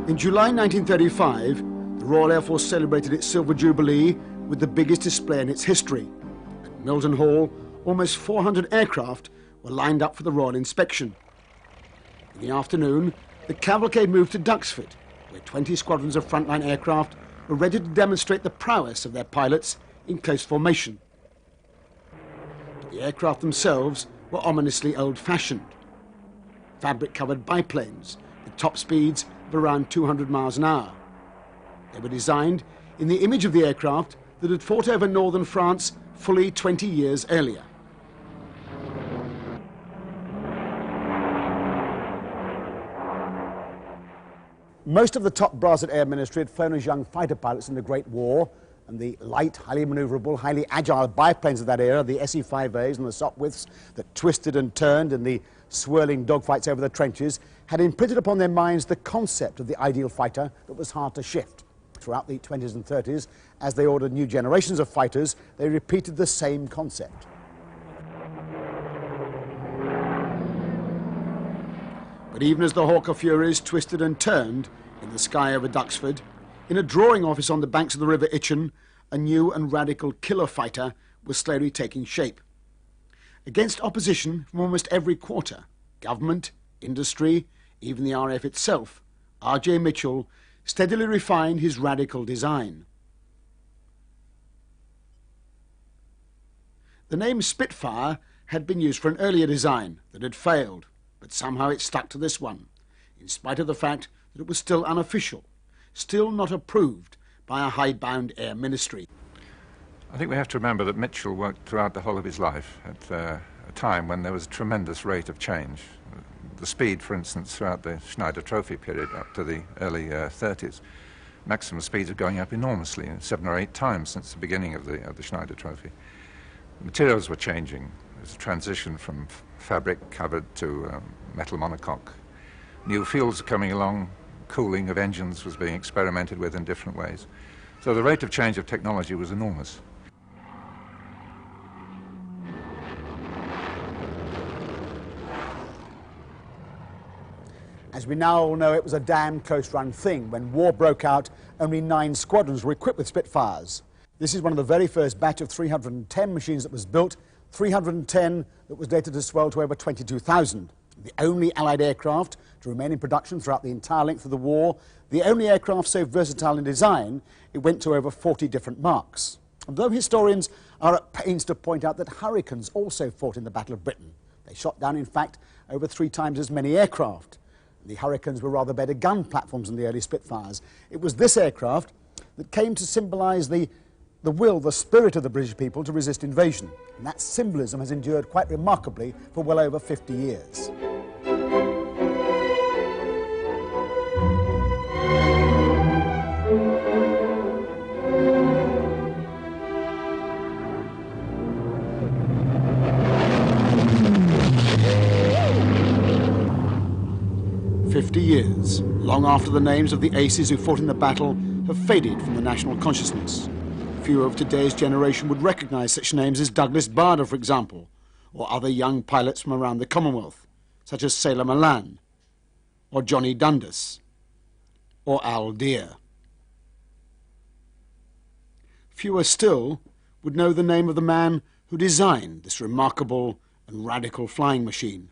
In July 1935, the Royal Air Force celebrated its Silver Jubilee with the biggest display in its history. At Milton Hall, almost 400 aircraft were lined up for the royal inspection. In the afternoon, the cavalcade moved to Duxford, where 20 squadrons of frontline aircraft were ready to demonstrate the prowess of their pilots in close formation. But the aircraft themselves were ominously old-fashioned. Fabric-covered biplanes with top speeds of around 200 miles an hour. They were designed in the image of the aircraft that had fought over northern France fully 20 years earlier. Most of the top brass at Air Ministry had flown as young fighter pilots in the Great War, and the light, highly manoeuvrable, highly agile biplanes of that era, the SE-5As and the Sopwiths that twisted and turned in the swirling dogfights over the trenches, had imprinted upon their minds the concept of the ideal fighter that was hard to shift. Throughout the 20s and 30s, as they ordered new generations of fighters, they repeated the same concept. But even as the Hawker Furies twisted and turned in the sky over Duxford, in a drawing office on the banks of the River Itchen, a new and radical killer fighter was slowly taking shape. Against opposition from almost every quarter, government, industry, even the RAF itself, R.J. Mitchell steadily refined his radical design. The name Spitfire had been used for an earlier design that had failed, but somehow it stuck to this one, in spite of the fact that it was still unofficial, still not approved by a hidebound Air Ministry. I think we have to remember that Mitchell worked throughout the whole of his life at a time when there was a tremendous rate of change. The speed, for instance, throughout the Schneider Trophy period up to the early 30s, maximum speeds are going up enormously, 7 or 8 times since the beginning of the Schneider Trophy. The materials were changing. There was a transition from fabric covered to metal monocoque. New fuels were coming along. Cooling of engines was being experimented with in different ways. So the rate of change of technology was enormous. As we now all know, it was a damn close-run thing. When war broke out, only 9 squadrons were equipped with Spitfires. This is one of the very first batch of 310 machines that was built, 310 that was later to swell to over 22,000. The only Allied aircraft to remain in production throughout the entire length of the war, the only aircraft so versatile in design, it went to over 40 different marks. And though historians are at pains to point out that Hurricanes also fought in the Battle of Britain, they shot down, in fact, over 3 times as many aircraft. The Hurricanes were rather better gun platforms than the early Spitfires. It was this aircraft that came to symbolise the will, the spirit of the British people to resist invasion. And that symbolism has endured quite remarkably for well over 50 years. Years, long after the names of the aces who fought in the battle have faded from the national consciousness. Few of today's generation would recognise such names as Douglas Bader, for example, or other young pilots from around the Commonwealth, such as Sailor Malan, or Johnny Dundas, or Al Deer. Fewer still would know the name of the man who designed this remarkable and radical flying machine.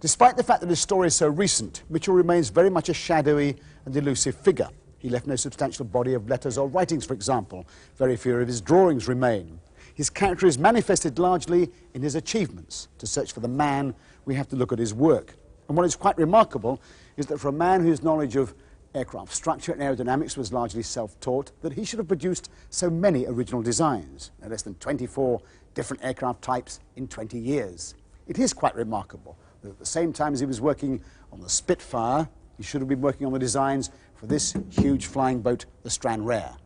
Despite the fact that his story is so recent, Mitchell remains very much a shadowy and elusive figure. He left no substantial body of letters or writings, for example. Very few of his drawings remain. His character is manifested largely in his achievements. To search for the man, we have to look at his work. And what is quite remarkable is that for a man whose knowledge of aircraft structure and aerodynamics was largely self-taught, that he should have produced so many original designs, no less than 24 different aircraft types in 20 years. It is quite remarkable. At the same time as he was working on the Spitfire, he should have been working on the designs for this huge flying boat, the Stranraer.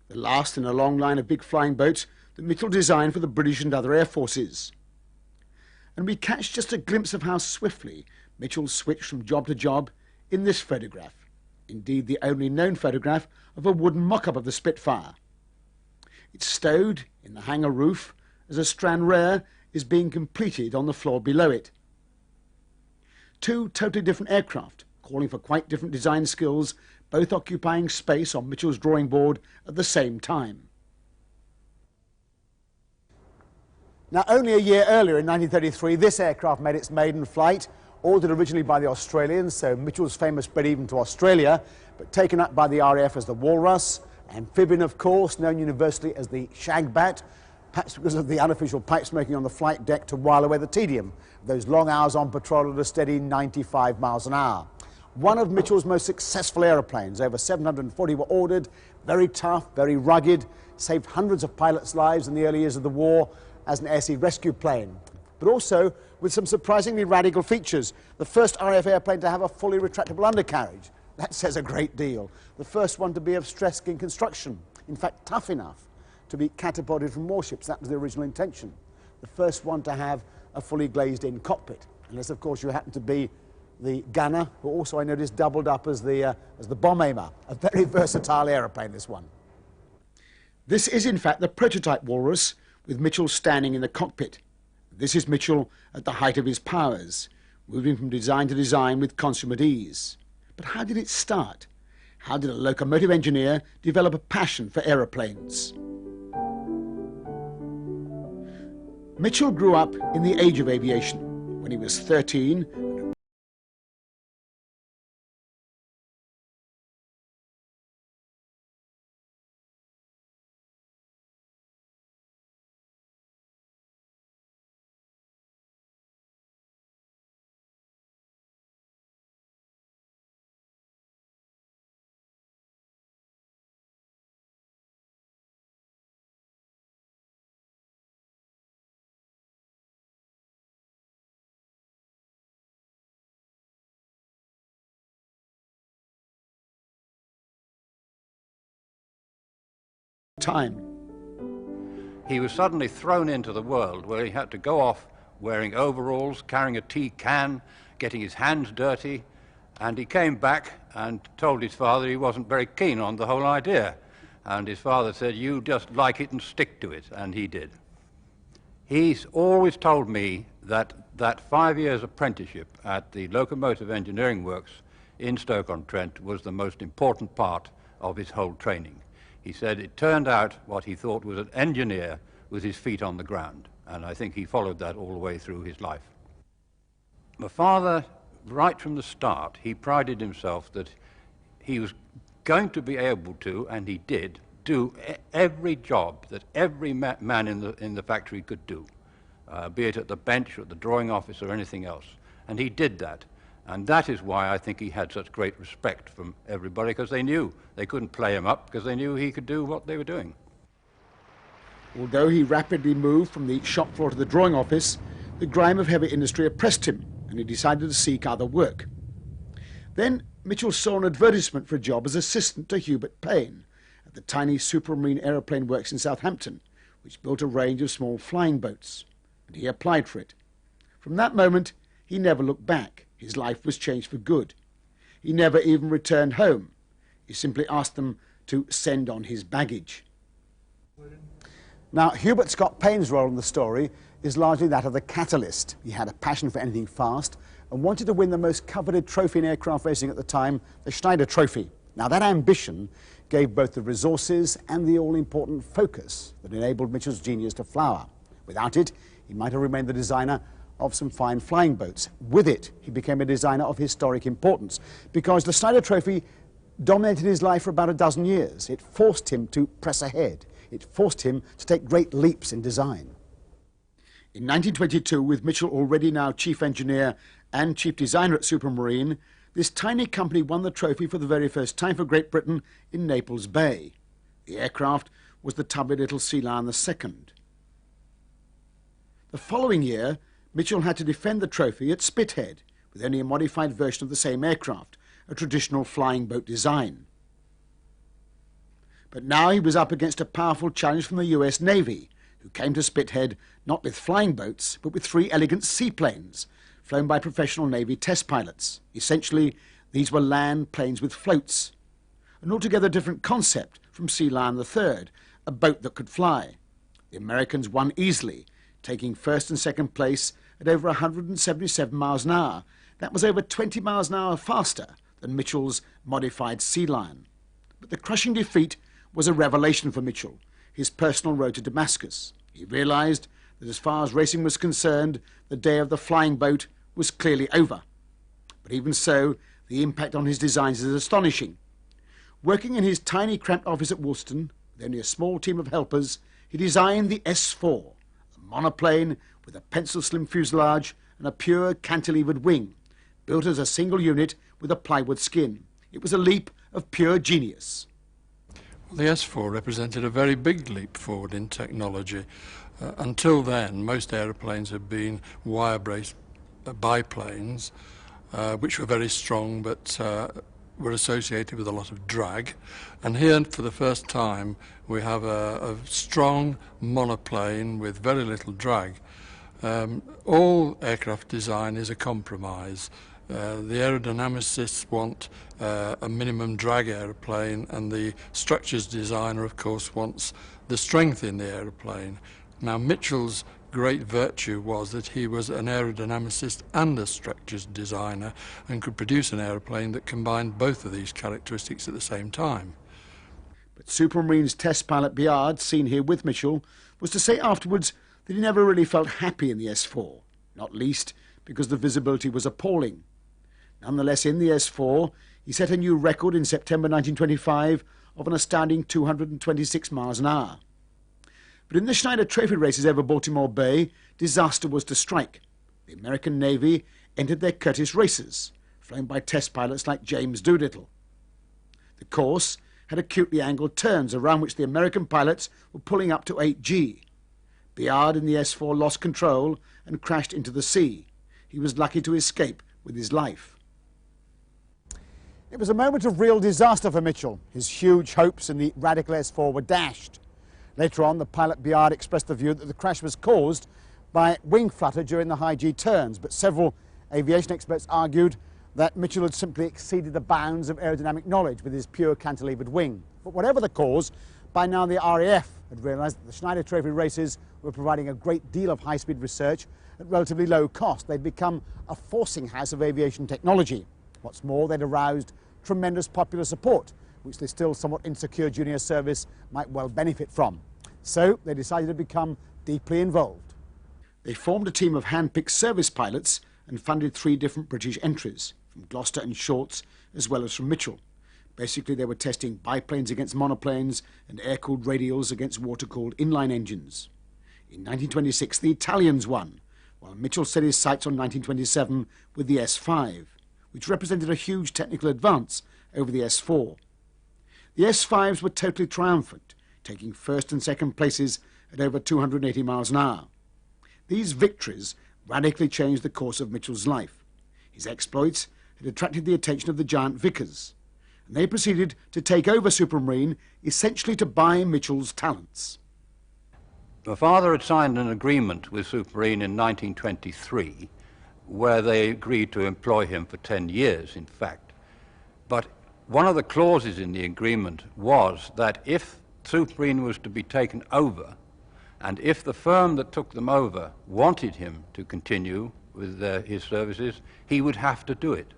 The last in a long line of big flying boats that Mitchell designed for the British and other air forces. And we catch just a glimpse of how swiftly Mitchell switched from job to job in this photograph, indeed the only known photograph of a wooden mock-up of the Spitfire. It's stowed in the hangar roof as a Stranraer is being completed on the floor below it. 2 totally different aircraft, calling for quite different design skills, both occupying space on Mitchell's drawing board at the same time. Now, only a year earlier, in 1933, this aircraft made its maiden flight, ordered originally by the Australians, so Mitchell's famous spread even to Australia, but taken up by the RAF as the Walrus, amphibian, of course, known universally as the Shagbat, perhaps because of the unofficial pipe smoking on the flight deck to while away the tedium of those long hours on patrol at a steady 95 miles an hour. One of Mitchell's most successful aeroplanes. Over 740 were ordered, very tough, very rugged, saved hundreds of pilots' lives in the early years of the war as an air-sea rescue plane, but also with some surprisingly radical features. The first RAF airplane to have a fully retractable undercarriage. That says a great deal. The first one to be of stress skin construction, in fact tough enough to be catapulted from warships. That was the original intention. The first one to have a fully glazed-in cockpit, unless of course you happen to be the gunner, who also I noticed doubled up as the bomb aimer. A very versatile aeroplane, this one. This is in fact the prototype Walrus, with Mitchell standing in the cockpit. This is Mitchell at the height of his powers, moving from design to design with consummate ease. But how did it start? How did a locomotive engineer develop a passion for aeroplanes? Mitchell grew up in the age of aviation. When he was 13, time. He was suddenly thrown into the world where he had to go off wearing overalls, carrying a tea can, getting his hands dirty, and he came back and told his father he wasn't very keen on the whole idea. And his father said, "You just like it and stick to it," and he did. He's always told me that 5 years apprenticeship at the Locomotive Engineering Works in Stoke-on-Trent was the most important part of his whole training. He said it turned out what he thought was an engineer with his feet on the ground, and I think he followed that all the way through his life. My father, right from the start, he prided himself that he was going to be able to, and he did, do every job that every man in the factory could do, be it at the bench or at the drawing office or anything else. And he did that. And that is why I think he had such great respect from everybody, because they knew they couldn't play him up, because they knew he could do what they were doing. Although he rapidly moved from the shop floor to the drawing office, the grime of heavy industry oppressed him, and he decided to seek other work. Then Mitchell saw an advertisement for a job as assistant to Hubert Payne at the tiny Supermarine aeroplane works in Southampton, which built a range of small flying boats, and he applied for it. From that moment, he never looked back. His life was changed for good. He never even returned home. He simply asked them to send on his baggage. Now, Hubert Scott Payne's role in the story is largely that of the catalyst. He had a passion for anything fast and wanted to win the most coveted trophy in aircraft racing at the time, the Schneider Trophy. Now, that ambition gave both the resources and the all-important focus that enabled Mitchell's genius to flower. Without it, he might have remained the designer of some fine flying boats. With it, he became a designer of historic importance, because the Schneider Trophy dominated his life for about a dozen years. It forced him to press ahead. It forced him to take great leaps in design. In 1922, with Mitchell already now chief engineer and chief designer at Supermarine, this tiny company won the trophy for the very first time for Great Britain in Naples Bay. The aircraft was the tubby little Sea Lion II. The following year, Mitchell had to defend the trophy at Spithead with only a modified version of the same aircraft, a traditional flying boat design. But now he was up against a powerful challenge from the US Navy, who came to Spithead not with flying boats, but with 3 elegant seaplanes, flown by professional Navy test pilots. Essentially, these were land planes with floats, an altogether different concept from Sea Lion III, a boat that could fly. The Americans won easily, taking first and second place at over 177 miles an hour, That was over 20 miles an hour faster than Mitchell's modified Sea Lion. But the crushing defeat was a revelation for Mitchell, his personal road to Damascus. He realised that as far as racing was concerned, the day of the flying boat was clearly over. But even so, the impact on his designs is astonishing. Working in his tiny cramped office at Woolston, with only a small team of helpers, he designed the S4, a monoplane with a pencil-slim fuselage and a pure cantilevered wing, built as a single unit with a plywood skin. It was a leap of pure genius. Well, the S4 represented a very big leap forward in technology. Until then, most aeroplanes had been wire-braced biplanes, which were very strong but were associated with a lot of drag. And here, for the first time, we have a strong monoplane with very little drag. All aircraft design is a compromise. The aerodynamicists want a minimum drag aeroplane, and the structures designer, of course, wants the strength in the aeroplane. Now, Mitchell's great virtue was that he was an aerodynamicist and a structures designer and could produce an aeroplane that combined both of these characteristics at the same time. But Supermarine's test pilot Biard, seen here with Mitchell, was to say afterwards that he never really felt happy in the S4, not least because the visibility was appalling. Nonetheless, in the S4, he set a new record in September 1925 of an astounding 226 miles an hour. But in the Schneider Trophy races over Baltimore Bay, disaster was to strike. The American Navy entered their Curtiss racers, flown by test pilots like James Doolittle. The course had acutely angled turns around which the American pilots were pulling up to 8G. Biard in the S4 lost control and crashed into the sea. He was lucky to escape with his life. It was a moment of real disaster for Mitchell. His huge hopes in the radical S4 were dashed. Later on, the pilot Biard expressed the view that the crash was caused by wing flutter during the high G turns, but several aviation experts argued that Mitchell had simply exceeded the bounds of aerodynamic knowledge with his pure cantilevered wing. But whatever the cause, by now the RAF had realised that the Schneider Trophy races were providing a great deal of high-speed research at relatively low cost. They'd become a forcing house of aviation technology. What's more, they'd aroused tremendous popular support, which the still somewhat insecure junior service might well benefit from. So they decided to become deeply involved. They formed a team of hand-picked service pilots and funded 3 different British entries, from Gloucester and Shorts, as well as from Mitchell. Basically, they were testing biplanes against monoplanes and air-cooled radials against water-cooled inline engines. In 1926, the Italians won, while Mitchell set his sights on 1927 with the S5, which represented a huge technical advance over the S4. The S5s were totally triumphant, taking first and second places at over 280 miles an hour. These victories radically changed the course of Mitchell's life. His exploits had attracted the attention of the giant Vickers, and they proceeded to take over Supermarine, essentially to buy Mitchell's talents. My father had signed an agreement with Supermarine in 1923 where they agreed to employ him for 10 years, in fact. But one of the clauses in the agreement was that if Supermarine was to be taken over, and if the firm that took them over wanted him to continue with his services, he would have to do it.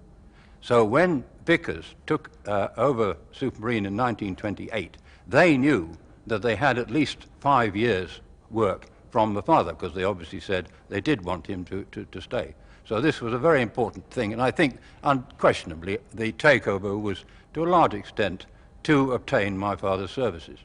So when Vickers took over Supermarine in 1928, they knew that they had at least 5 years' work from the father, because they obviously said they did want him to stay. So this was a very important thing, and I think unquestionably the takeover was to a large extent to obtain my father's services.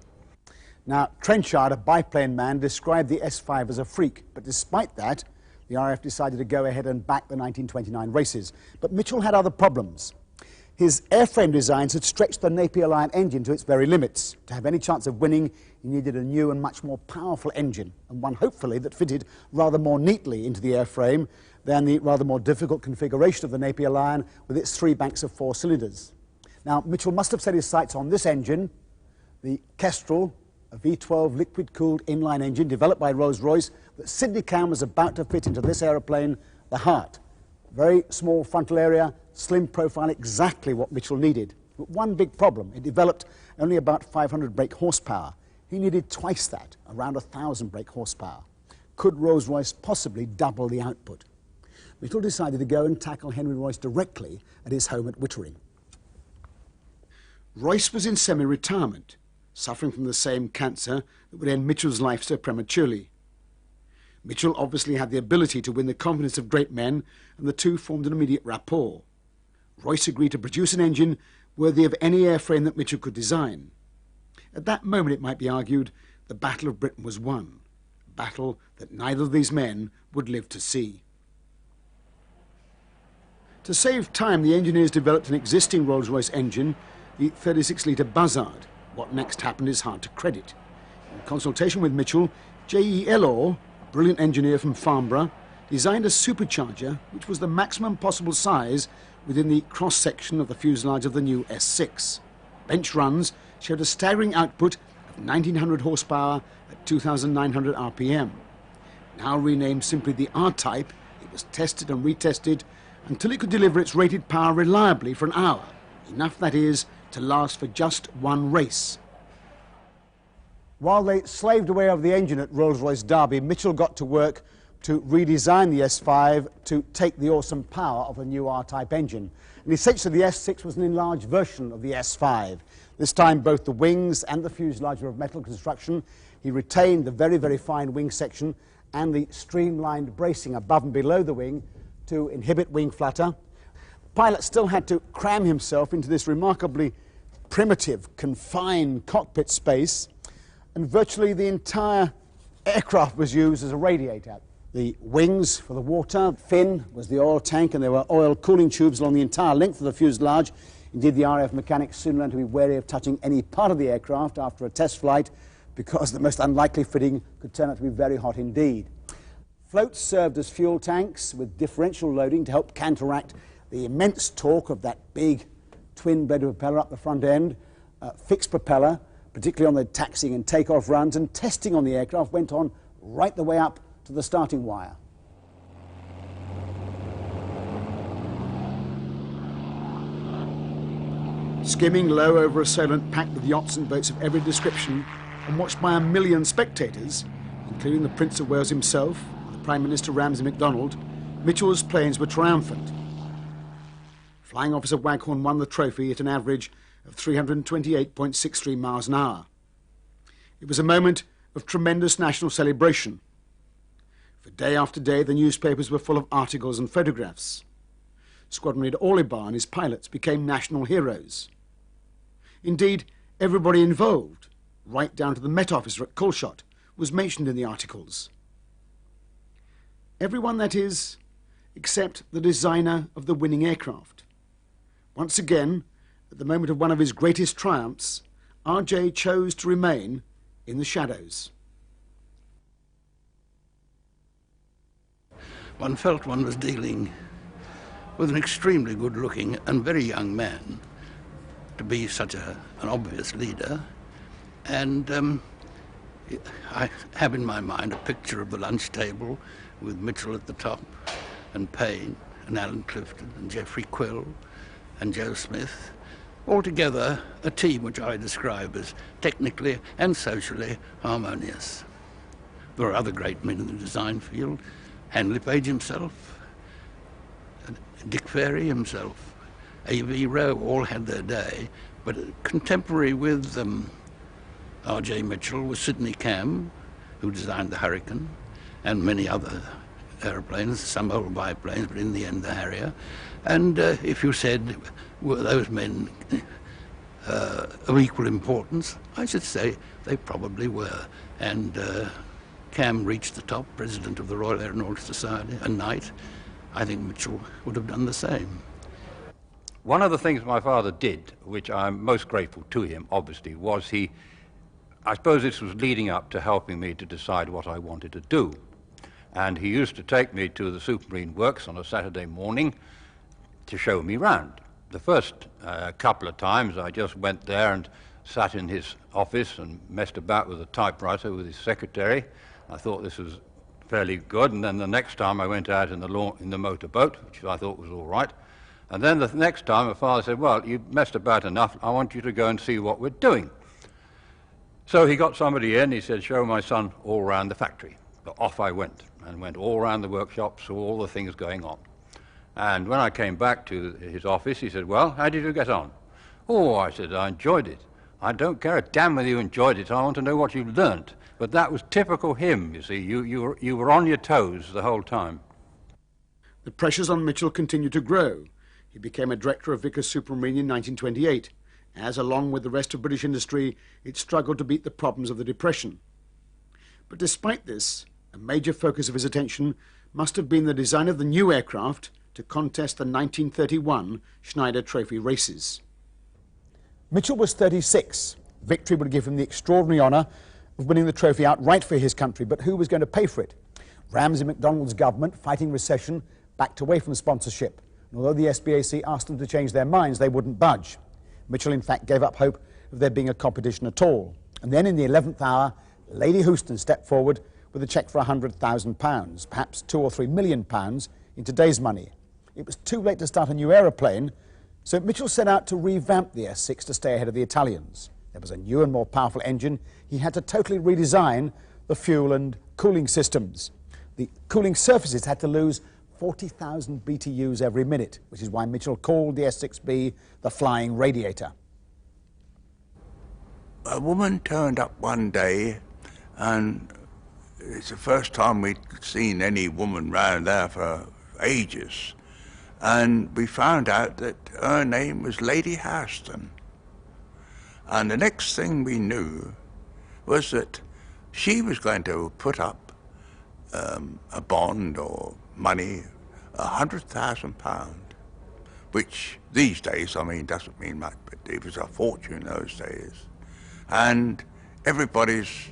Now, Trenchard, a biplane man, described the S5 as a freak, but despite that, the RAF decided to go ahead and back the 1929 races. But Mitchell had other problems. His airframe designs had stretched the Napier Lion engine to its very limits. To have any chance of winning, he needed a new and much more powerful engine, and one hopefully that fitted rather more neatly into the airframe than the rather more difficult configuration of the Napier Lion with its 3 banks of 4 cylinders. Now, Mitchell must have set his sights on this engine, the Kestrel, a V12 liquid-cooled inline engine developed by Rolls-Royce that Sidney Cam was about to fit into this aeroplane, the heart. Very small frontal area, slim profile, exactly what Mitchell needed. But one big problem, it developed only about 500 brake horsepower. He needed twice that, around 1,000 brake horsepower. Could Rolls-Royce possibly double the output? Mitchell decided to go and tackle Henry Royce directly at his home at Wittering. Royce was in semi-retirement, suffering from the same cancer that would end Mitchell's life so prematurely. Mitchell obviously had the ability to win the confidence of great men, and the two formed an immediate rapport. Royce agreed to produce an engine worthy of any airframe that Mitchell could design. At that moment, it might be argued, the Battle of Britain was won, a battle that neither of these men would live to see. To save time, the engineers developed an existing Rolls-Royce engine, the 36-litre Buzzard. What next happened is hard to credit. In consultation with Mitchell, J.E. Ellor, a brilliant engineer from Farnborough, designed a supercharger which was the maximum possible size within the cross-section of the fuselage of the new S6. Bench runs showed a staggering output of 1900 horsepower at 2,900 RPM. Now renamed simply the R-Type, it was tested and retested until it could deliver its rated power reliably for an hour, enough, that is, to last for just one race. While they slaved away over the engine at Rolls-Royce Derby, Mitchell got to work to redesign the S5 to take the awesome power of a new R-Type engine. And essentially the S6 was an enlarged version of the S5. This time both the wings and the fuselage were of metal construction. He retained the very, very fine wing section and the streamlined bracing above and below the wing to inhibit wing flutter. The pilot still had to cram himself into this remarkably primitive, confined cockpit space, and virtually the entire aircraft was used as a radiator. The wings for the water, fin was the oil tank, and there were oil cooling tubes along the entire length of the fuselage. Indeed, the RAF mechanics soon learned to be wary of touching any part of the aircraft after a test flight, because the most unlikely fitting could turn out to be very hot indeed. Floats served as fuel tanks with differential loading to help counteract the immense torque of that big twin-bladed propeller up the front end. Fixed propeller, particularly on the taxiing and takeoff runs, and testing on the aircraft went on right the way up to the starting wire. Skimming low over a Solent packed with yachts and boats of every description and watched by 1 million spectators, including the Prince of Wales himself and the Prime Minister Ramsay MacDonald, Mitchell's planes were triumphant. Flying Officer Waghorn won the trophy at an average of 328.63 miles an hour. It was a moment of tremendous national celebration. For day after day, the newspapers were full of articles and photographs. Squadron Leader Orlibar and his pilots became national heroes. Indeed, everybody involved, right down to the Met Officer at Colshot, was mentioned in the articles. Everyone, that is, except the designer of the winning aircraft. Once again, at the moment of one of his greatest triumphs, RJ chose to remain in the shadows. One felt one was dealing with an extremely good-looking and very young man to be such an obvious leader. And I have in my mind a picture of the lunch table with Mitchell at the top, and Payne, and Alan Clifton, and Geoffrey Quill, and Joe Smith, altogether a team which I describe as technically and socially harmonious. There are other great men in the design field, Handley Page himself, Dick Ferry himself, A.V. Rowe, all had their day, but contemporary with R.J. Mitchell was Sidney Cam, who designed the Hurricane, and many other aeroplanes, some old biplanes, but in the end the Harrier. And if you said, were those men of equal importance, I should say they probably were. And Cam reached the top, president of the Royal Aeronautical Society, a knight. I think Mitchell would have done the same. One of the things my father did, which I'm most grateful to him, obviously, was I suppose this was leading up to helping me to decide what I wanted to do. And he used to take me to the Supermarine Works on a Saturday morning to show me round. The first couple of times I just went there and sat in his office and messed about with a typewriter with his secretary. I thought this was fairly good, and then the next time I went out in the motorboat, which I thought was all right. And then the next time my father said, well, you've messed about enough, I want you to go and see what we're doing. So he got somebody in, he said, show my son all round the factory. So off I went, and went all round the workshop, saw all the things going on. And when I came back to his office, he said, "Well, how did you get on?" "Oh," I said, "I enjoyed it. I don't care a damn whether you enjoyed it. I want to know what you learnt." But that was typical him, you see. You were on your toes the whole time. The pressures on Mitchell continued to grow. He became a director of Vickers Supermarine in 1928, as, along with the rest of British industry, it struggled to beat the problems of the Depression. But despite this, a major focus of his attention must have been the design of the new aircraft to contest the 1931 Schneider Trophy races. Mitchell was 36. Victory would give him the extraordinary honour of winning the trophy outright for his country, but who was going to pay for it? Ramsay MacDonald's government, fighting recession, backed away from sponsorship. And although the SBAC asked them to change their minds, they wouldn't budge. Mitchell, in fact, gave up hope of there being a competition at all. And then in the 11th hour, Lady Houston stepped forward with a cheque for £100,000, perhaps £2 or £3 million in today's money. It was too late to start a new aeroplane, so Mitchell set out to revamp the S6 to stay ahead of the Italians. There was a new and more powerful engine. He had to totally redesign the fuel and cooling systems. The cooling surfaces had to lose 40,000 BTUs every minute, which is why Mitchell called the S6B the flying radiator. A woman turned up one day, and it's the first time we'd seen any woman round there for ages. And we found out that her name was Lady Houston. And the next thing we knew was that she was going to put up a bond or money, £100,000, which these days, I mean, doesn't mean much, but it was a fortune in those days. And everybody's,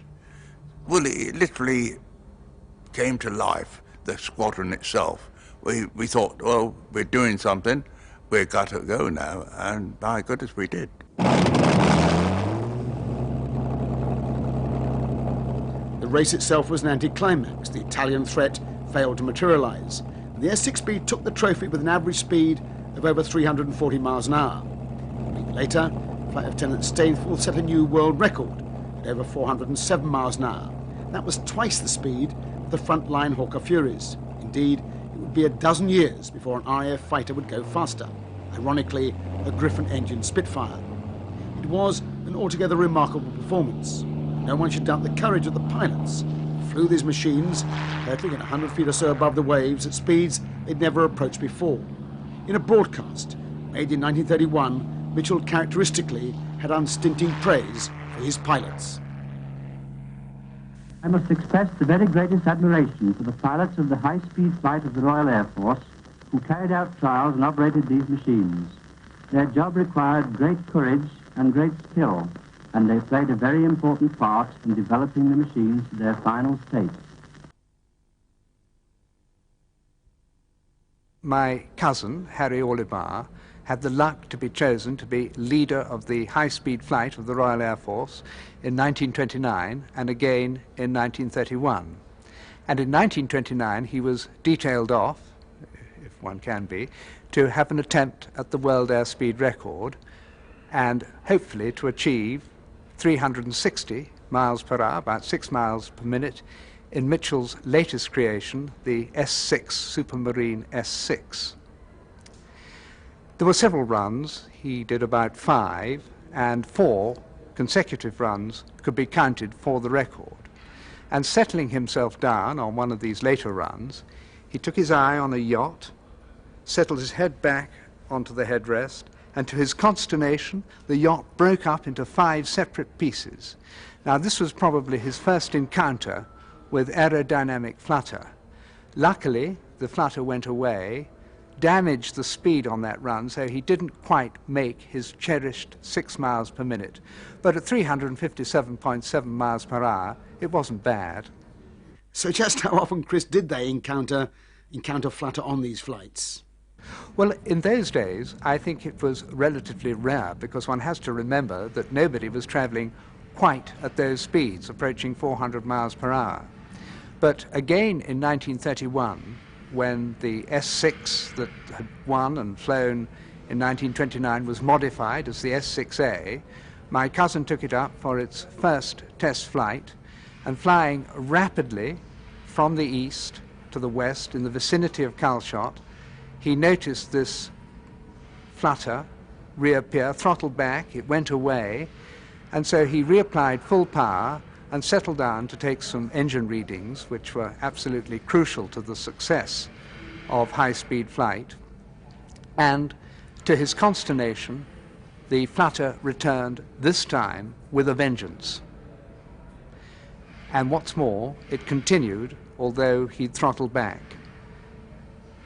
well, it literally came to life, the squadron itself. We thought, well, we're doing something, we've got to go now, and my goodness, we did. The race itself was an anticlimax. The Italian threat failed to materialise. The S6B took the trophy with an average speed of over 340 miles an hour. A week later, Flight Lieutenant Stainful set a new world record at over 407 miles an hour. That was twice the speed of the frontline Hawker Furies. Indeed, it would be a dozen years before an RAF fighter would go faster. Ironically, a Griffon-engine Spitfire. It was an altogether remarkable performance. No one should doubt the courage of the pilots who flew these machines, hurtling at 100 feet or so above the waves at speeds they'd never approached before. In a broadcast made in 1931, Mitchell characteristically had unstinting praise for his pilots. I must express the very greatest admiration for the pilots of the high-speed flight of the Royal Air Force who carried out trials and operated these machines. Their job required great courage and great skill, and they played a very important part in developing the machines to their final state. My cousin, Harry Orlibar, had the luck to be chosen to be leader of the high-speed flight of the Royal Air Force in 1929 and again in 1931. And in 1929 he was detailed off, if one can be, to have an attempt at the world airspeed record and hopefully to achieve 360 miles per hour, about 6 miles per minute, in Mitchell's latest creation, the S6, Supermarine S6. There were several runs. He did about 5, and 4 consecutive runs could be counted for the record. And settling himself down on one of these later runs, he took his eye on a yacht, settled his head back onto the headrest, and to his consternation, the yacht broke up into 5 separate pieces. Now, this was probably his first encounter with aerodynamic flutter. Luckily, the flutter went away, damaged the speed on that run, so he didn't quite make his cherished 6 miles per minute. But at 357.7 miles per hour, it wasn't bad. So just how often, Chris, did they encounter flutter on these flights? Well, in those days, I think it was relatively rare, because one has to remember that nobody was travelling quite at those speeds, approaching 400 miles per hour. But again in 1931, when the S6 that had won and flown in 1929 was modified as the S6A, my cousin took it up for its first test flight, and flying rapidly from the east to the west in the vicinity of Calshot, he noticed this flutter reappear, throttled back, it went away, and so he reapplied full power and settled down to take some engine readings, which were absolutely crucial to the success of high-speed flight. And to his consternation, the flutter returned this time with a vengeance. And what's more, it continued, although he'd throttled back.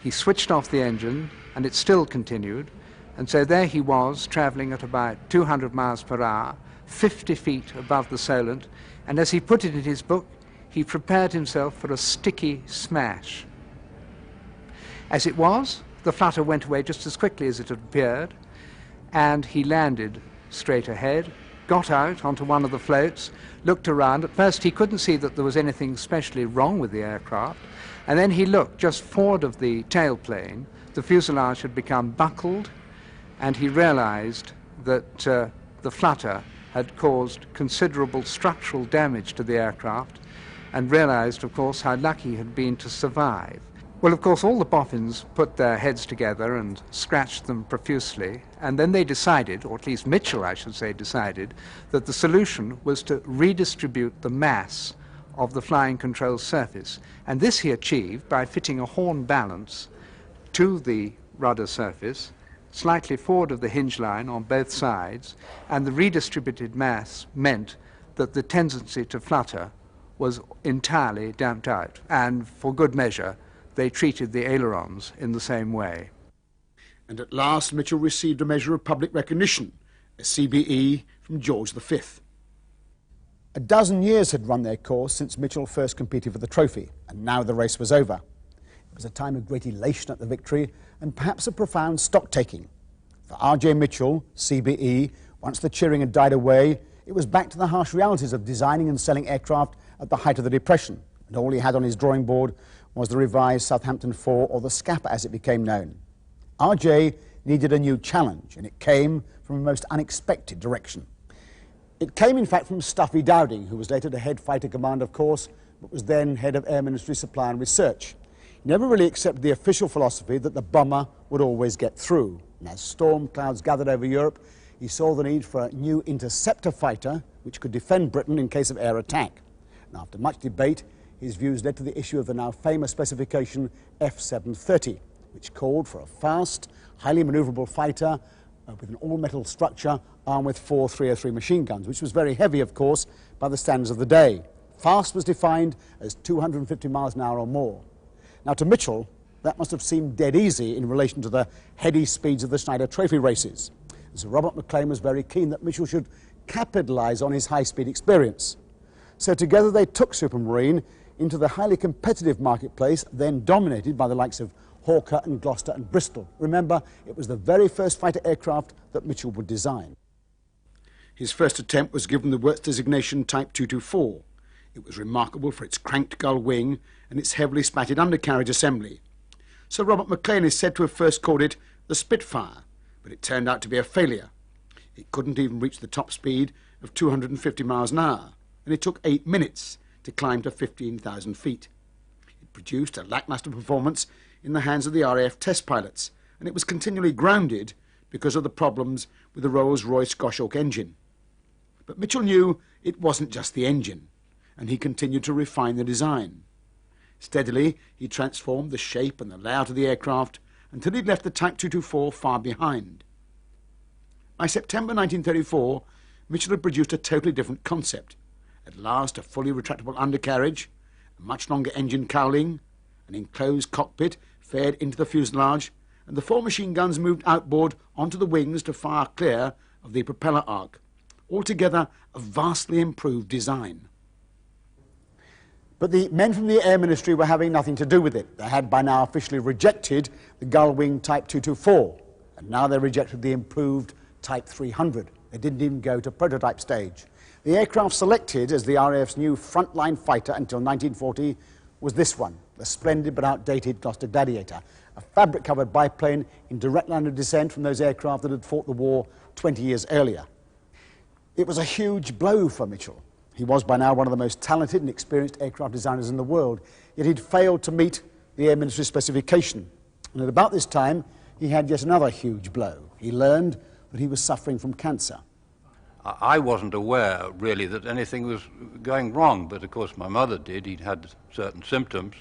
He switched off the engine, and it still continued, and so there he was, traveling at about 200 miles per hour, 50 feet above the Solent, and as he put it in his book, he prepared himself for a sticky smash. As it was, the flutter went away just as quickly as it had appeared, and he landed straight ahead, got out onto one of the floats, looked around. At first he couldn't see that there was anything especially wrong with the aircraft, and then he looked just forward of the tailplane. The fuselage had become buckled, and he realized that the flutter had caused considerable structural damage to the aircraft, and realized, of course, how lucky he had been to survive. Well, of course, all the boffins put their heads together and scratched them profusely, and then they decided, or at least Mitchell, I should say, decided, that the solution was to redistribute the mass of the flying control surface. And this he achieved by fitting a horn balance to the rudder surface, slightly forward of the hinge line on both sides, and the redistributed mass meant that the tendency to flutter was entirely damped out, and for good measure they treated the ailerons in the same way. And at last Mitchell received a measure of public recognition, a CBE from George V. A dozen years had run their course since Mitchell first competed for the trophy, and now the race was over. It was a time of great elation at the victory, and perhaps a profound stock-taking. For R.J. Mitchell, CBE, once the cheering had died away, it was back to the harsh realities of designing and selling aircraft at the height of the Depression, and all he had on his drawing board was the revised Southampton 4, or the Scapper as it became known. R.J. needed a new challenge, and it came from a most unexpected direction. It came, in fact, from Stuffy Dowding, who was later the head fighter command, of course, but was then head of Air Ministry Supply and Research. He never really accepted the official philosophy that the bomber would always get through. And as storm clouds gathered over Europe, he saw the need for a new interceptor fighter which could defend Britain in case of air attack. And after much debate, his views led to the issue of the now famous specification F-730, which called for a fast, highly manoeuvrable fighter with an all-metal structure armed with 4 303 machine guns, which was very heavy, of course, by the standards of the day. Fast was defined as 250 miles an hour or more. Now, to Mitchell, that must have seemed dead easy in relation to the heady speeds of the Schneider Trophy races. Sir Robert McLean was very keen that Mitchell should capitalise on his high-speed experience. So together they took Supermarine into the highly competitive marketplace, then dominated by the likes of Hawker and Gloucester and Bristol. Remember, it was the very first fighter aircraft that Mitchell would design. His first attempt was given the works designation Type 224. It was remarkable for its cranked gull wing and its heavily spatted undercarriage assembly. Sir Robert McLean is said to have first called it the Spitfire, but it turned out to be a failure. It couldn't even reach the top speed of 250 miles an hour, and it took 8 minutes to climb to 15,000 feet. It produced a lacklustre performance in the hands of the RAF test pilots, and it was continually grounded because of the problems with the Rolls-Royce engine. But Mitchell knew it wasn't just the engine, and he continued to refine the design. Steadily, he transformed the shape and the layout of the aircraft until he'd left the Type 224 far behind. By September 1934, Mitchell had produced a totally different concept. At last, a fully retractable undercarriage, a much longer engine cowling, an enclosed cockpit fed into the fuselage, and the 4 machine guns moved outboard onto the wings to fire clear of the propeller arc. Altogether, a vastly improved design. But the men from the Air Ministry were having nothing to do with it. They had by now officially rejected the gull-wing Type 224, and now they rejected the improved Type 300. They didn't even go to prototype stage. The aircraft selected as the RAF's new frontline fighter until 1940 was this one, the splendid but outdated Gloucester Gladiator, a fabric-covered biplane in direct line of descent from those aircraft that had fought the war 20 years earlier. It was a huge blow for Mitchell. He was by now one of the most talented and experienced aircraft designers in the world, yet he'd failed to meet the Air Ministry specification. And at about this time, he had yet another huge blow. He learned that he was suffering from cancer. I wasn't aware, really, that anything was going wrong, but of course my mother did. He'd had certain symptoms.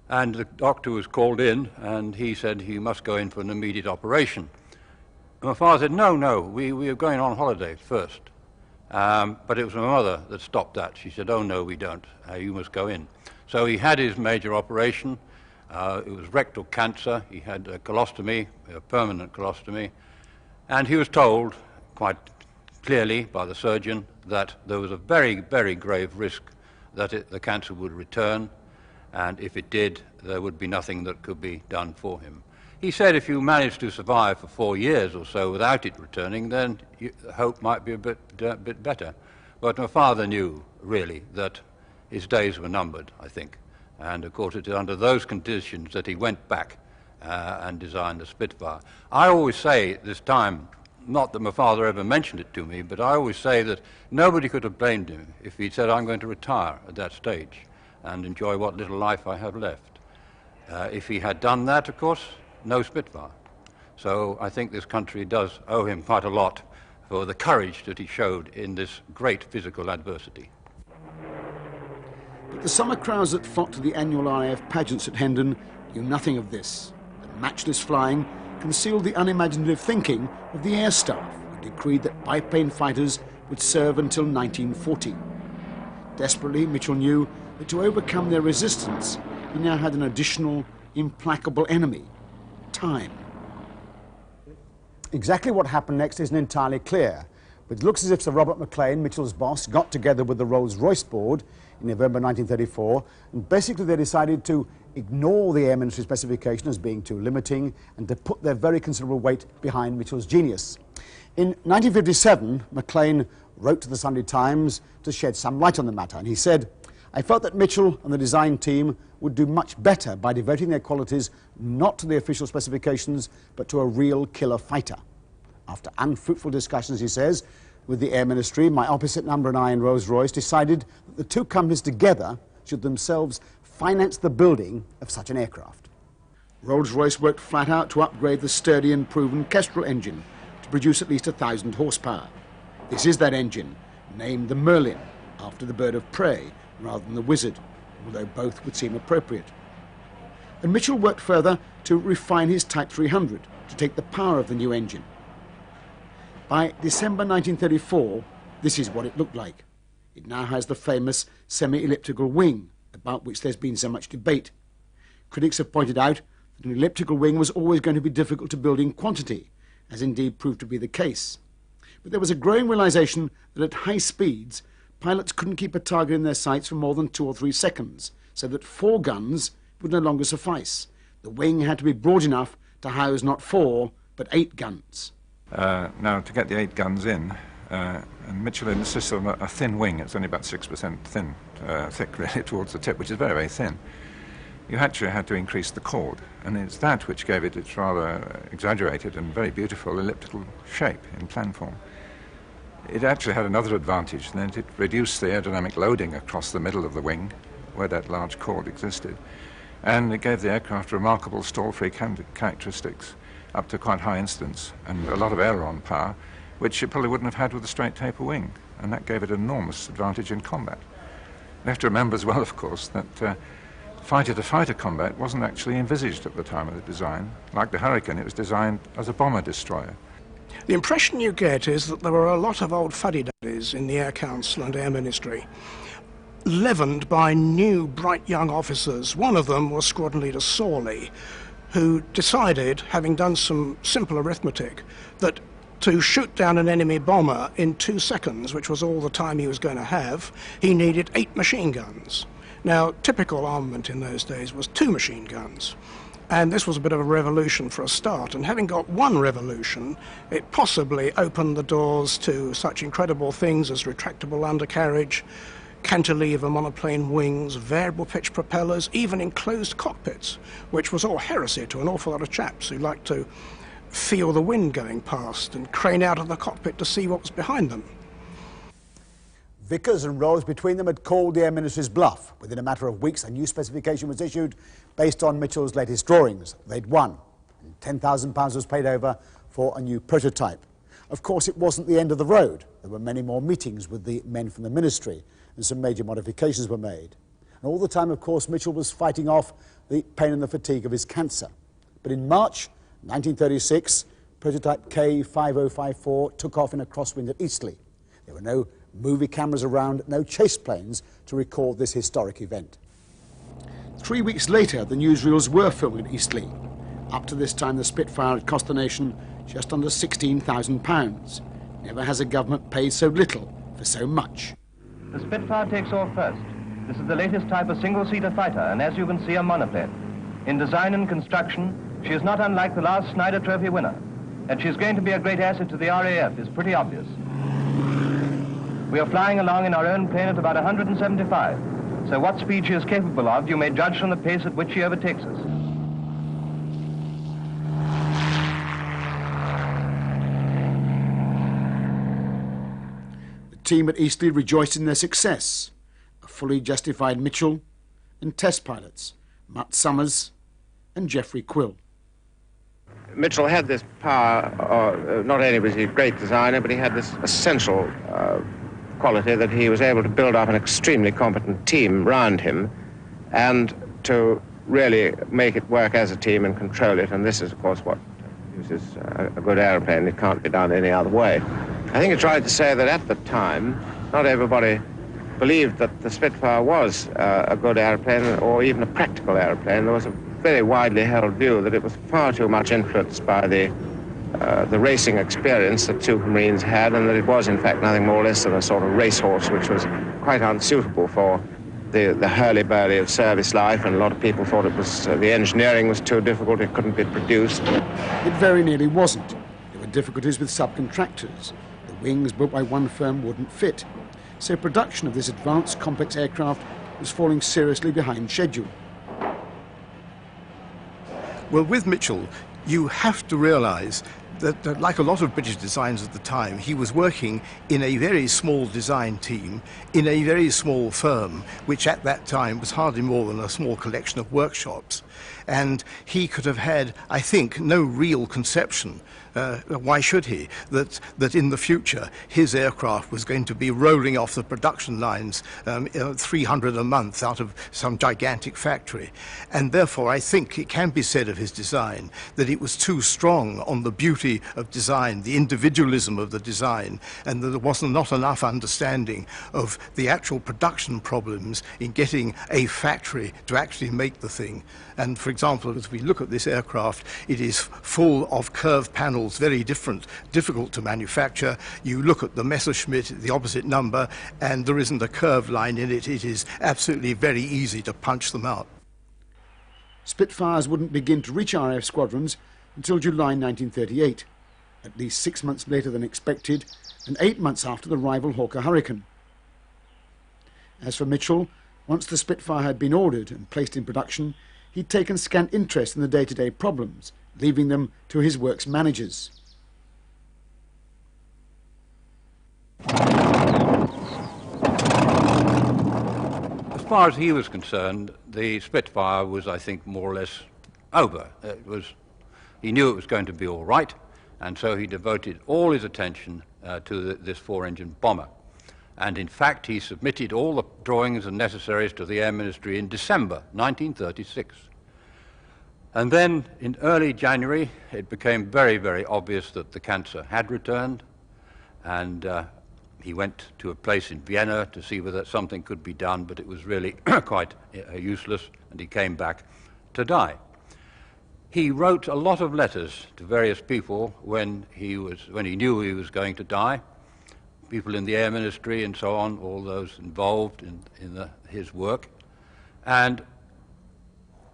And the doctor was called in, and he said he must go in for an immediate operation. And my father said, no, we are going on holiday first. But it was my mother that stopped that. She said, oh, no, we don't. You must go in. So he had his major operation. It was rectal cancer. He had a colostomy, a permanent colostomy. And he was told quite clearly by the surgeon that there was a very, very grave risk that the cancer would return. And if it did, there would be nothing that could be done for him. He said if you managed to survive for 4 years or so without it returning, then hope might be a bit better. But my father knew, really, that his days were numbered, I think. And of course it is under those conditions that he went back and designed the Spitfire. I always say at this time, not that my father ever mentioned it to me, but I always say that nobody could have blamed him if he'd said, I'm going to retire at that stage and enjoy what little life I have left. If he had done that, of course, no Spitfire. So I think this country does owe him quite a lot for the courage that he showed in this great physical adversity. But the summer crowds that flocked to the annual RAF pageants at Hendon knew nothing of this. The matchless flying concealed the unimaginative thinking of the air staff, who decreed that biplane fighters would serve until 1940. Desperately, Mitchell knew that to overcome their resistance, he now had an additional, implacable enemy: time. Exactly what happened next isn't entirely clear, but it looks as if Sir Robert Maclean, Mitchell's boss, got together with the Rolls-Royce board in November 1934, and basically they decided to ignore the Air Ministry specification as being too limiting and to put their very considerable weight behind Mitchell's genius. In 1957, Maclean wrote to the Sunday Times to shed some light on the matter, and he said, I felt that Mitchell and the design team would do much better by devoting their qualities not to the official specifications, but to a real killer fighter. After unfruitful discussions, he says, with the Air Ministry, my opposite number and I in Rolls-Royce decided that the two companies together should themselves finance the building of such an aircraft. Rolls-Royce worked flat out to upgrade the sturdy and proven Kestrel engine to produce at least 1,000 horsepower. This is that engine, named the Merlin, after the bird of prey rather than the wizard, although both would seem appropriate. And Mitchell worked further to refine his Type 300 to take the power of the new engine. By December 1934, this is what it looked like. It now has the famous semi-elliptical wing, about which there's been so much debate. Critics have pointed out that an elliptical wing was always going to be difficult to build in quantity, as indeed proved to be the case. But there was a growing realization that at high speeds, pilots couldn't keep a target in their sights for more than 2 or 3 seconds, so that 4 guns would no longer suffice. The wing had to be broad enough to house not 4, but 8 guns. Now, to get the 8 guns in, and Mitchell insists on a thin wing. It's only about 6% thick, really, towards the tip, which is very, very thin. You actually had to increase the chord, and it's that which gave it its rather exaggerated and very beautiful elliptical shape in plan form. It actually had another advantage, in that it reduced the aerodynamic loading across the middle of the wing, where that large chord existed, and it gave the aircraft remarkable stall-free characteristics, up to quite high incidence, and a lot of aileron power, which it probably wouldn't have had with a straight taper wing, and that gave it an enormous advantage in combat. You have to remember as well, of course, that fighter-to-fighter combat wasn't actually envisaged at the time of the design. Like the Hurricane, it was designed as a bomber-destroyer. The impression you get is that there were a lot of old fuddy-duddies in the Air Council and Air Ministry, leavened by new, bright young officers. One of them was Squadron Leader Sawley, who decided, having done some simple arithmetic, that to shoot down an enemy bomber in 2 seconds, which was all the time he was going to have, he needed 8 machine guns. Now, typical armament in those days was 2 machine guns. And this was a bit of a revolution for a start. And having got one revolution, it possibly opened the doors to such incredible things as retractable undercarriage, cantilever monoplane wings, variable pitch propellers, even enclosed cockpits, which was all heresy to an awful lot of chaps who liked to feel the wind going past and crane out of the cockpit to see what was behind them. Vickers and Rose between them had called the Air Ministry's bluff. Within a matter of weeks, a new specification was issued, based on Mitchell's latest drawings. They'd won, and £10,000 was paid over for a new prototype. Of course, it wasn't the end of the road. There were many more meetings with the men from the ministry, and some major modifications were made. And all the time, of course, Mitchell was fighting off the pain and the fatigue of his cancer. But in March 1936, prototype K5054 took off in a crosswind at Eastleigh. There were no movie cameras around, no chase planes to record this historic event. 3 weeks later, the newsreels were filmed at Eastleigh. Up to this time, the Spitfire had cost the nation just under £16,000. Never has a government paid so little for so much. The Spitfire takes off first. This is the latest type of single-seater fighter, and as you can see, a monoplane. In design and construction, she is not unlike the last Snyder Trophy winner. That she's going to be a great asset to the RAF is pretty obvious. We are flying along in our own plane at about 175, so what speed she is capable of, you may judge from the pace at which she overtakes us. The team at Eastleigh rejoiced in their success. A fully justified Mitchell and test pilots, Mutt Summers and Geoffrey Quill. Mitchell had this power, not only was he a great designer, but he had this essential quality that he was able to build up an extremely competent team around him and to really make it work as a team and control it. And this is, of course, what uses a good aeroplane. It can't be done any other way. I think it's right to say that at the time, not everybody believed that the Spitfire was a good aeroplane or even a practical aeroplane. There was a very widely held view that it was far too much influenced by the racing experience that Supermarines had, and that it was in fact nothing more or less than a sort of racehorse, which was quite unsuitable for the hurly-burly of service life, and a lot of people thought it was the engineering was too difficult, it couldn't be produced. It very nearly wasn't. There were difficulties with subcontractors. The wings built by one firm wouldn't fit. So production of this advanced complex aircraft was falling seriously behind schedule. Well, with Mitchell, you have to realise that, like a lot of British designs at the time, he was working in a very small design team, in a very small firm, which at that time was hardly more than a small collection of workshops. And he could have had, I think, no real conception, why should he, that in the future his aircraft was going to be rolling off the production lines 300 a month out of some gigantic factory. And therefore I think it can be said of his design that it was too strong on the beauty of design, the individualism of the design, and that there was not enough understanding of the actual production problems in getting a factory to actually make the thing. And for example, as we look at this aircraft, it is full of curved panels, very difficult to manufacture. You look at the Messerschmitt, the opposite number, and there isn't a curved line in it. It is absolutely very easy to punch them out. Spitfires wouldn't begin to reach RAF squadrons until July 1938, at least 6 months later than expected, and 8 months after the rival Hawker Hurricane. As for Mitchell, once the Spitfire had been ordered and placed in production, he'd taken scant interest in the day-to-day problems, leaving them to his works managers. As far as he was concerned, the Spitfire was, I think, more or less over. He knew it was going to be all right, and so he devoted all his attention to this four-engine bomber. And in fact, he submitted all the drawings and necessaries to the Air Ministry in December 1936. And then in early January, it became very, very obvious that the cancer had returned, and he went to a place in Vienna to see whether something could be done, but it was really quite useless, and he came back to die. He wrote a lot of letters to various people when he knew he was going to die, people in the Air Ministry and so on, all those involved in his work. And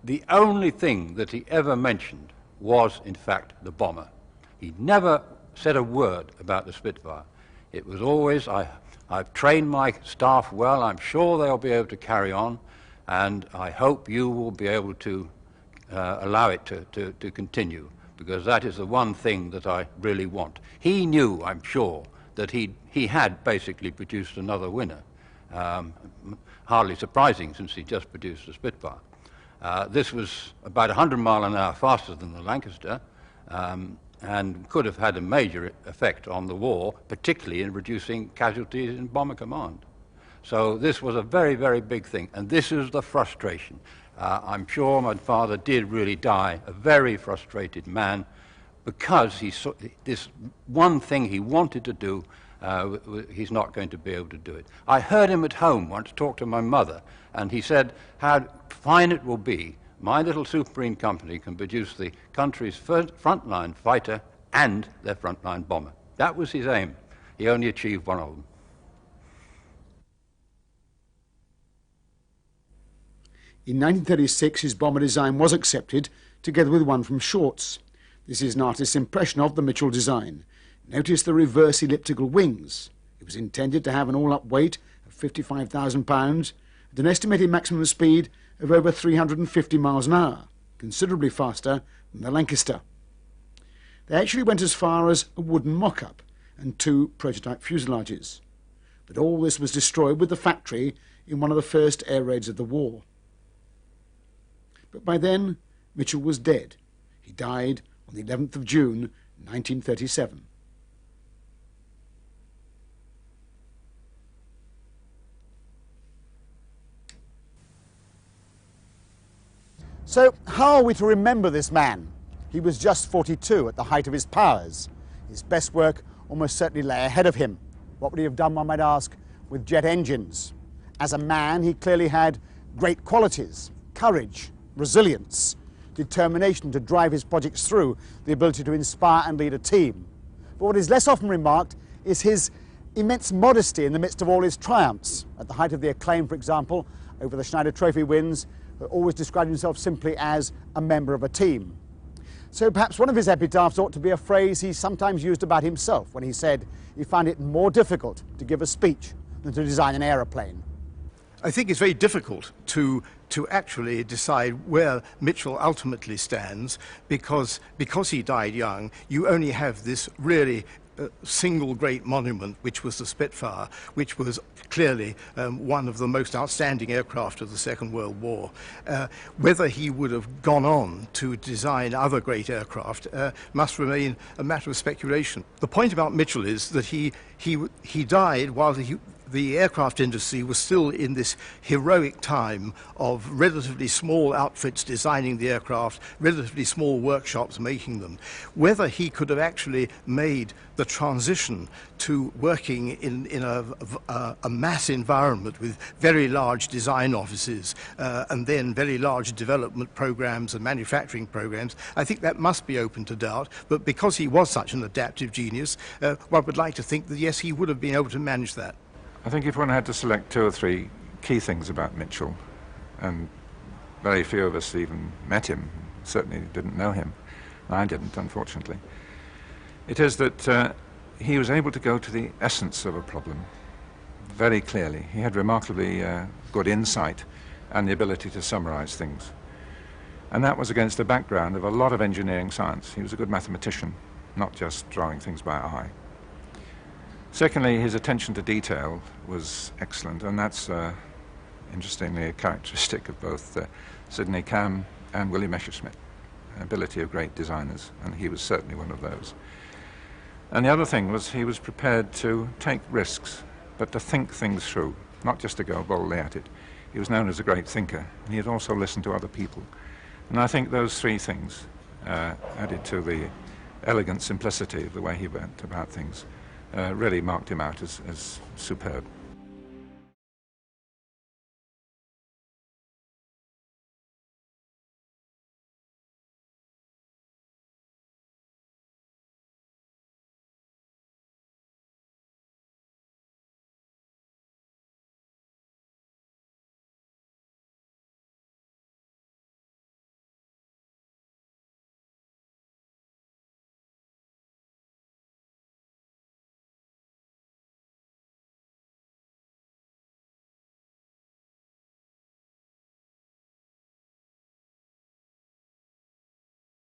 the only thing that he ever mentioned was, in fact, the bomber. He never said a word about the Spitfire. It was always, I've trained my staff well, I'm sure they'll be able to carry on, and I hope you will be able to allow it to continue, because that is the one thing that I really want. He knew, I'm sure, that he had basically produced another winner. Hardly surprising, since he just produced a Spitfire. This was about 100 miles an hour faster than the Lancaster, and could have had a major effect on the war, particularly in reducing casualties in bomber command. So this was a very, very big thing, and this is the frustration. I'm sure my father did really die a very frustrated man, because he saw this one thing he wanted to do, he's not going to be able to do it. I heard him at home once talk to my mother, and he said how fine it will be. My little Supermarine company can produce the country's first frontline fighter and their frontline bomber. That was his aim. He only achieved one of them. In 1936, his bomber design was accepted, together with one from Shorts. This is an artist's impression of the Mitchell design. Notice the reverse elliptical wings. It was intended to have an all-up weight of 55,000 pounds at an estimated maximum speed of over 350 miles an hour, considerably faster than the Lancaster. They actually went as far as a wooden mock-up and 2 prototype fuselages. But all this was destroyed with the factory in one of the first air raids of the war. But by then, Mitchell was dead. He died on the 11th of June, 1937. So, how are we to remember this man? He was just 42 at the height of his powers. His best work almost certainly lay ahead of him. What would he have done, one might ask, with jet engines? As a man, he clearly had great qualities: courage, resilience, determination to drive his projects through, the ability to inspire and lead a team. But what is less often remarked is his immense modesty in the midst of all his triumphs. At the height of the acclaim, for example, over the Schneider Trophy wins, always described himself simply as a member of a team. So perhaps one of his epitaphs ought to be a phrase he sometimes used about himself when he said he found it more difficult to give a speech than to design an aeroplane. I think it's very difficult to actually decide where Mitchell ultimately stands, because he died young. You only have this really single great monument, which was the Spitfire, which was clearly one of the most outstanding aircraft of the Second World War. Whether he would have gone on to design other great aircraft must remain a matter of speculation. The point about Mitchell is that he died while the aircraft industry was still in this heroic time of relatively small outfits designing the aircraft, relatively small workshops making them. Whether he could have actually made the transition to working in a mass environment with very large design offices and then very large development programs and manufacturing programs, I think that must be open to doubt. But because he was such an adaptive genius, one would like to think that yes, he would have been able to manage that. I think if one had to select 2 or 3 key things about Mitchell, and very few of us even met him, certainly didn't know him, I didn't, unfortunately, it is that he was able to go to the essence of a problem very clearly. He had remarkably good insight and the ability to summarize things. And that was against a background of a lot of engineering science. He was a good mathematician, not just drawing things by eye. Secondly, his attention to detail was excellent, and that's, interestingly, a characteristic of both Sidney Cam and William Messerschmitt, ability of great designers, and he was certainly one of those. And the other thing was he was prepared to take risks, but to think things through, not just to go boldly at it. He was known as a great thinker, and he had also listened to other people. And I think those 3 things, added to the elegant simplicity of the way he went about things, really marked him out as superb.